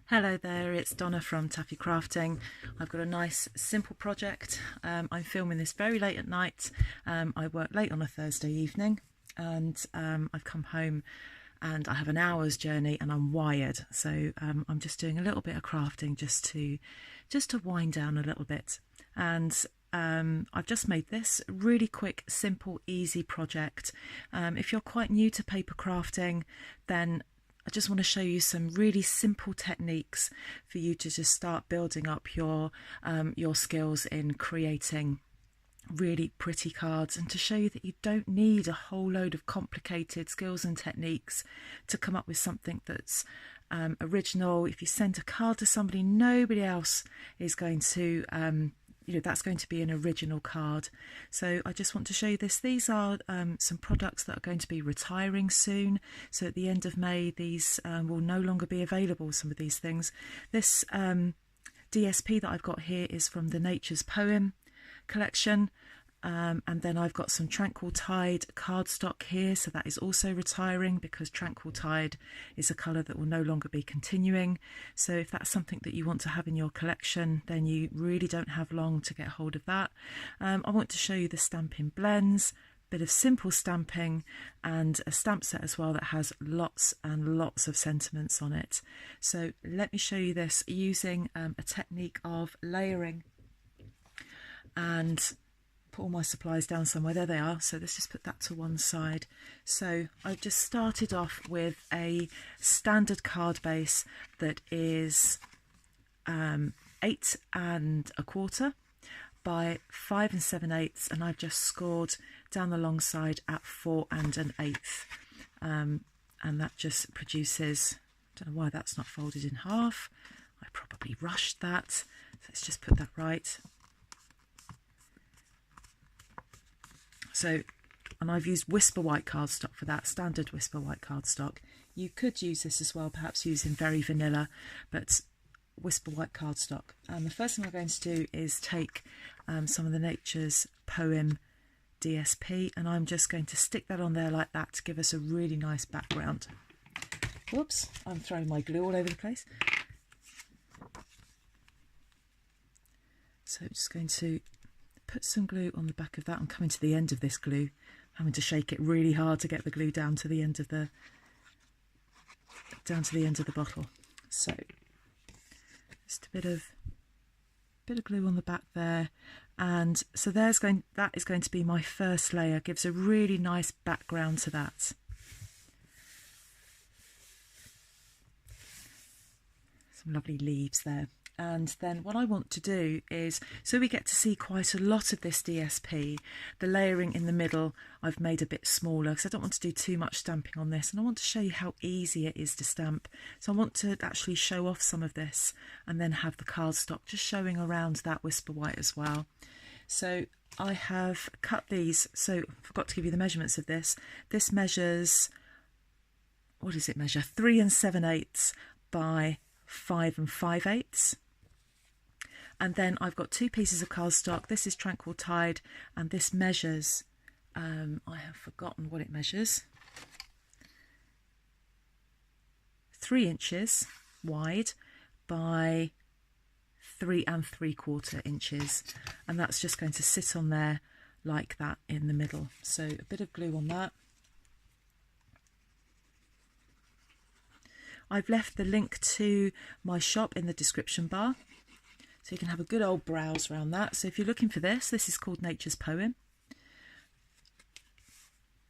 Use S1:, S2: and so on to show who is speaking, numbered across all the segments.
S1: Hello there, it's Donna from Taffy Crafting. I've got a nice simple project. I'm filming this very late at night. I work late on a Thursday evening and I've come home and I have an hour's journey and I'm wired. So I'm just doing a little bit of crafting just to wind down a little bit. And I've just made this really quick, simple, easy project. If you're quite new to paper crafting, then I just want to show you some really simple techniques for you to just start building up your skills in creating really pretty cards, and to show you that you don't need a whole load of complicated skills and techniques to come up with something that's original. If you send a card to somebody, nobody else is going to that's going to be an original card. So I just want to show you this. These are some products that are going to be retiring soon. So at the end of May, these will no longer be available, some of these things. This DSP that I've got here is from the Nature's Poem collection. And then I've got some Tranquil Tide cardstock here, so that is also retiring because Tranquil Tide is a colour that will no longer be continuing. So if that's something that you want to have in your collection, then you really don't have long to get hold of that. I want to show you the stamping blends, bit of simple stamping, and a stamp set as well that has lots and lots of sentiments on it. So let me show you this using a technique of layering, and put all my supplies down somewhere. There they are. So let's just put that to one side. So I've just started off with a standard card base that is 8 1/4 by 5 7/8, and I've just scored down the long side at 4 1/8, and that just produces, I don't know why that's not folded in half. I probably rushed that. So let's just put that right. So, and I've used Whisper White cardstock for that, standard Whisper White cardstock. You could use this as well, perhaps using very vanilla, but Whisper White cardstock. And the first thing I'm going to do is take some of the Nature's Poem DSP, and I'm just going to stick that on there like that to give us a really nice background. Whoops, I'm throwing my glue all over the place. So I'm just going to put some glue on the back of that. I'm coming to the end of this glue, having to shake it really hard to get the glue down to the end of the bottle. So just a bit of glue on the back there, and so that is going to be my first layer. Gives a really nice background to that. Some lovely leaves there. And then what I want to do is, so we get to see quite a lot of this DSP, the layering in the middle I've made a bit smaller because I don't want to do too much stamping on this, and I want to show you how easy it is to stamp. So I want to actually show off some of this and then have the cardstock just showing around that Whisper White as well. So I have cut these, so I forgot to give you the measurements of this. This measures, what does it measure? 3 7/8 by 5 5/8. And then I've got 2 pieces of cardstock. This is Tranquil Tide, and this measures, I have forgotten what it measures, 3 inches wide by 3 3/4 inches. And that's just going to sit on there like that in the middle. So a bit of glue on that. I've left the link to my shop in the description bar, so you can have a good old browse around that. So if you're looking for this, this is called Nature's Poem.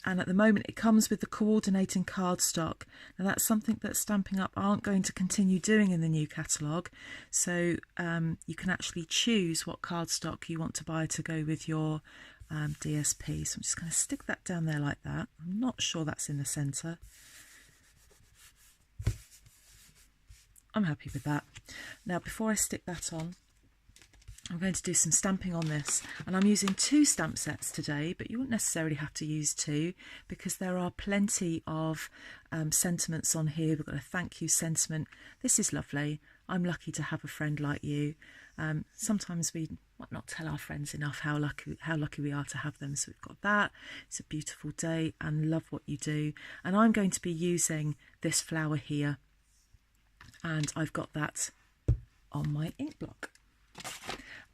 S1: And at the moment it comes with the coordinating cardstock. Now that's something that Stampin' Up aren't going to continue doing in the new catalogue. So you can actually choose what cardstock you want to buy to go with your DSP. So I'm just going to stick that down there like that. I'm not sure that's in the centre. I'm happy with that. Now before I stick that on, I'm going to do some stamping on this, and I'm using 2 stamp sets today, but you wouldn't necessarily have to use 2 because there are plenty of sentiments on here. We've got a thank you sentiment. This is lovely. I'm lucky to have a friend like you. Sometimes we might not tell our friends enough how lucky we are to have them. So we've got that. It's a beautiful day and love what you do. And I'm going to be using this flower here. and I've got that on my ink block.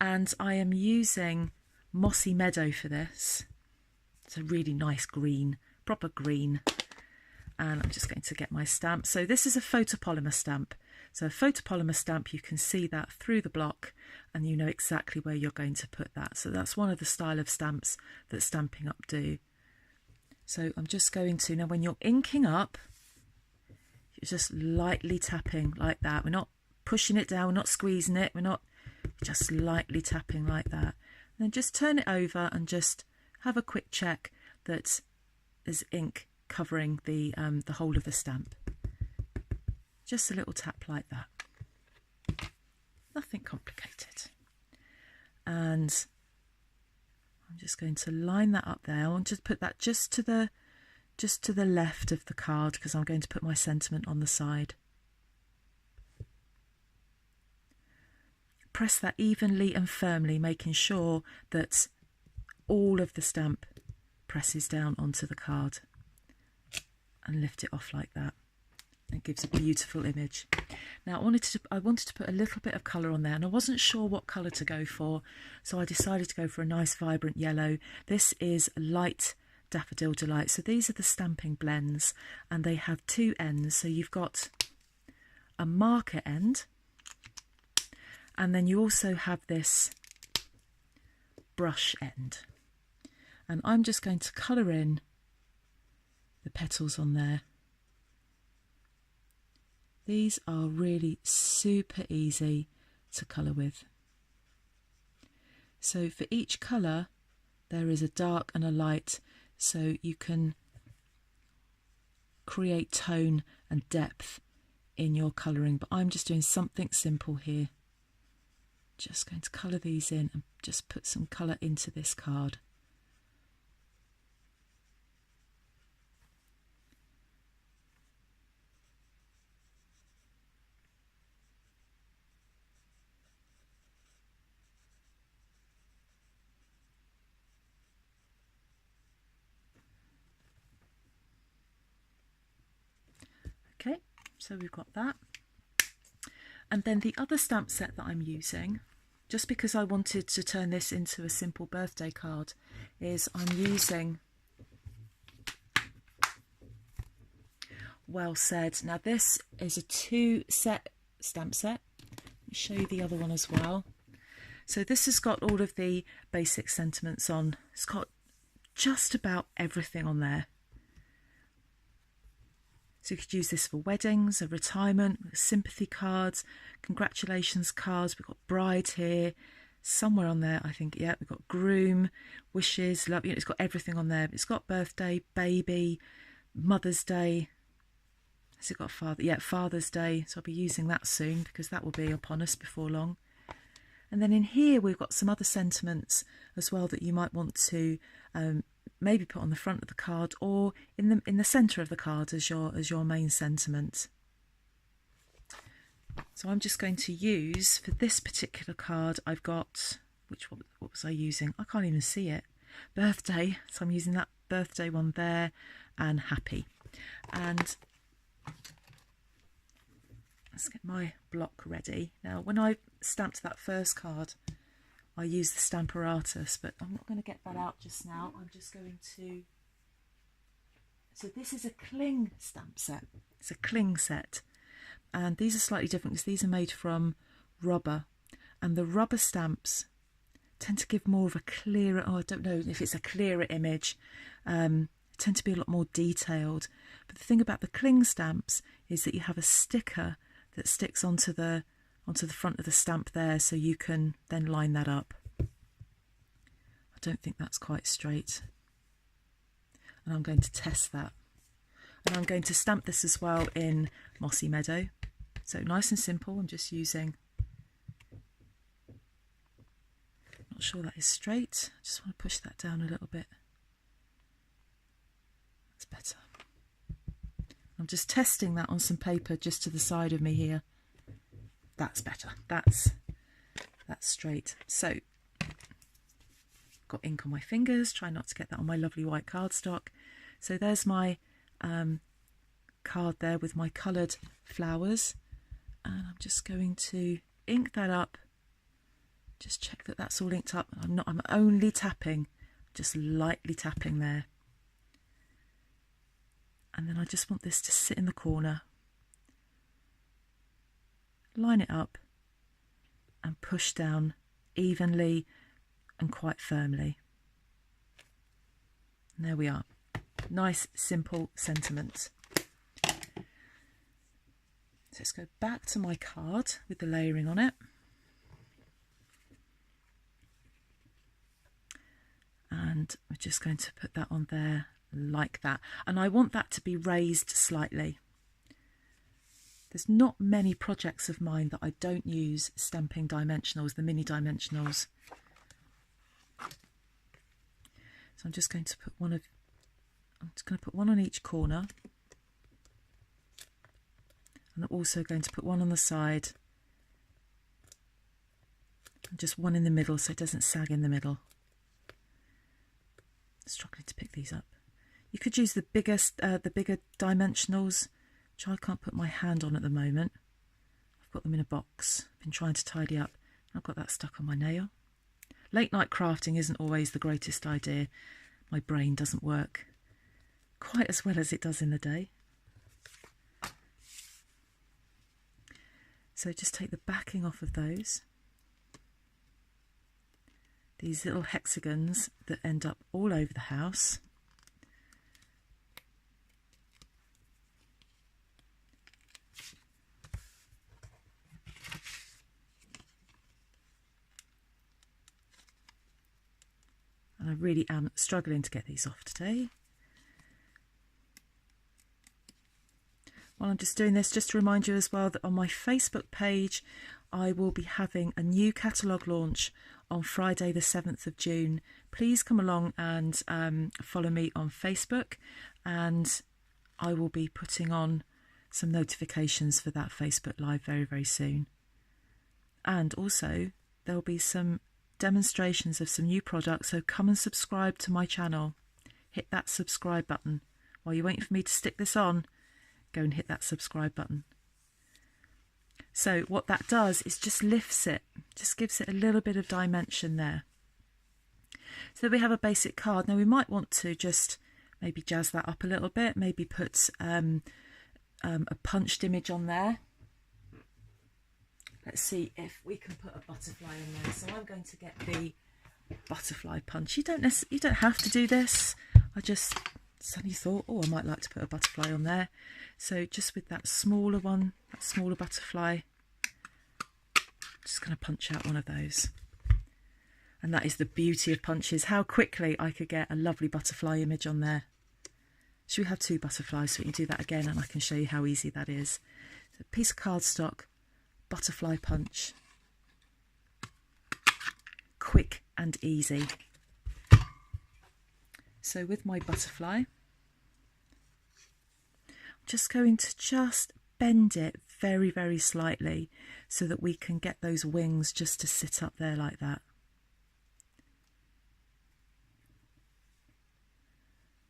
S1: And I am using Mossy Meadow for this. It's a really nice green, proper green. And I'm just going to get my stamp. So this is a photopolymer stamp. So a photopolymer stamp, you can see that through the block and you know exactly where you're going to put that. So that's one of the style of stamps that Stampin' Up do. So I'm just going to, now when you're inking up, you're just lightly tapping like that. We're not pushing it down, we're not squeezing it, we're not, just lightly tapping like that. And then just turn it over and just have a quick check that there's ink covering the whole of the stamp. Just a little tap like that. Nothing complicated. And I'm just going to line that up there. I want to put that just to the left of the card because I'm going to put my sentiment on the side. Press that evenly and firmly, making sure that all of the stamp presses down onto the card, and lift it off like that. It gives a beautiful image. Now I wanted to put a little bit of colour on there, and I wasn't sure what colour to go for, so I decided to go for a nice vibrant yellow. This is Light Daffodil Delight. So these are the stamping blends, and they have two ends. So you've got a marker end, and then you also have this brush end. And I'm just going to colour in the petals on there. These are really super easy to colour with. So for each colour there is a dark and a light, so you can create tone and depth in your colouring, but I'm just doing something simple here. Just going to colour these in and just put some colour into this card. Okay, so we've got that. And then the other stamp set that I'm using, just because I wanted to turn this into a simple birthday card, is I'm using Well Said. Now this is a 2-set stamp set. Let me show you the other one as well. So this has got all of the basic sentiments on. It's got just about everything on there. So you could use this for weddings, a retirement, sympathy cards, congratulations cards. We've got bride here, somewhere on there, I think. Yeah, we've got groom, wishes, love. You know, it's got everything on there. It's got birthday, baby, Mother's Day. Has it got father? Yeah, Father's Day. So I'll be using that soon because that will be upon us before long. And then in here we've got some other sentiments as well that you might want to maybe put on the front of the card or in the centre of the card as your main sentiment. So I'm just going to use, for this particular card, I've got, what was I using? I can't even see it. Birthday. So I'm using that birthday one there, and happy. And let's get my block ready. Now, when I stamped that first card, I used the Stamparatus, but I'm not going to get that out just now. I'm just going to... So this is a cling stamp set. It's a cling set. And these are slightly different because these are made from rubber. And the rubber stamps tend to give more of a clearer... Oh, I don't know if it's a clearer image. Tend to be a lot more detailed. But the thing about the cling stamps is that you have a sticker that sticks onto the front of the stamp there, so you can then line that up. I don't think that's quite straight. And I'm going to test that. And I'm going to stamp this as well in Mossy Meadow. So nice and simple, I'm just using... Not sure that is straight. I just want to push that down a little bit. That's better. I'm just testing that on some paper just to the side of me here. That's better. That's straight. So, got ink on my fingers. Try not to get that on my lovely white cardstock. So there's my card there with my coloured flowers, And I'm just going to ink that up. Just check that that's all inked up. I'm only tapping, just lightly tapping there. And then I just want this to sit in the corner. Line it up and push down evenly and quite firmly. And there we are. Nice, simple sentiment. So let's go back to my card with the layering on it. And we're just going to put that on there like that. And I want that to be raised slightly. There's not many projects of mine that I don't use stamping dimensionals, the mini dimensionals. So I'm just going to put one on each corner. And I'm also going to put one on the side. And just one in the middle so it doesn't sag in the middle. Struggling to pick these up. You could use the bigger dimensionals, which I can't put my hand on at the moment. I've got them in a box. I've been trying to tidy up. I've got that stuck on my nail. Late night crafting isn't always the greatest idea. My brain doesn't work quite as well as it does in the day. So just take the backing off of those. These little hexagons that end up all over the house. And I really am struggling to get these off today. While I'm just doing this, just to remind you as well that on my Facebook page, I will be having a new catalogue launch on Friday the 7th of June. Please come along and follow me on Facebook, and I will be putting on some notifications for that Facebook Live very, very soon. And also there'll be some demonstrations of some new products, so come and subscribe to my channel. Hit that subscribe button. While you're waiting for me to stick this on, go and hit that subscribe button. So what that does is just lifts it, just gives it a little bit of dimension there. So we have a basic card. Now we might want to just maybe jazz that up a little bit, maybe put a punched image on there. Let's see if we can put a butterfly in there. So I'm going to get the butterfly punch. You don't have to do this. I just suddenly thought, oh, I might like to put a butterfly on there. So just with that smaller one, that smaller butterfly, just going to punch out one of those. And that is the beauty of punches, how quickly I could get a lovely butterfly image on there. Should we have two butterflies so we can do that again, and I can show you how easy that is. So a piece of cardstock, butterfly punch. Quick and easy. So with my butterfly, I'm just going to just bend it very, very slightly so that we can get those wings just to sit up there like that.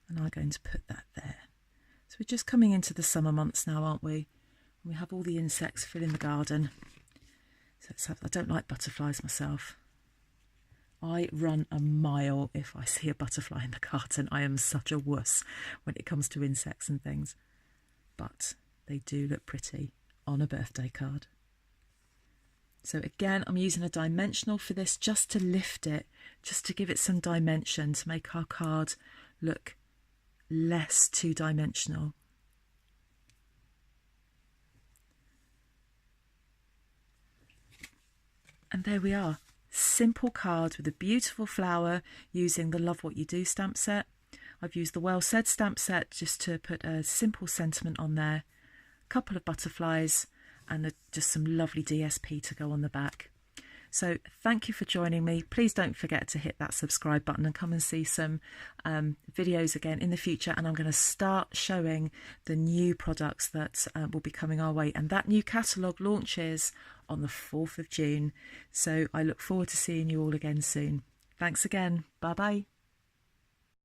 S1: And I'm going to put that there. So we're just coming into the summer months now, aren't we? We have all the insects filling the garden. So let's have, I don't like butterflies myself. I run a mile if I see a butterfly in the garden. I am such a wuss when it comes to insects and things. But they do look pretty on a birthday card. So again, I'm using a dimensional for this just to lift it, just to give it some dimension, to make our card look less two-dimensional. And there we are. Simple card with a beautiful flower using the Love What You Do stamp set. I've used the Well Said stamp set just to put a simple sentiment on there, a couple of butterflies, and just some lovely DSP to go on the back. So thank you for joining me. Please don't forget to hit that subscribe button and come and see some videos again in the future. And I'm going to start showing the new products that will be coming our way. And that new catalogue launches on the 4th of June. So I look forward to seeing you all again soon. Thanks again. Bye bye.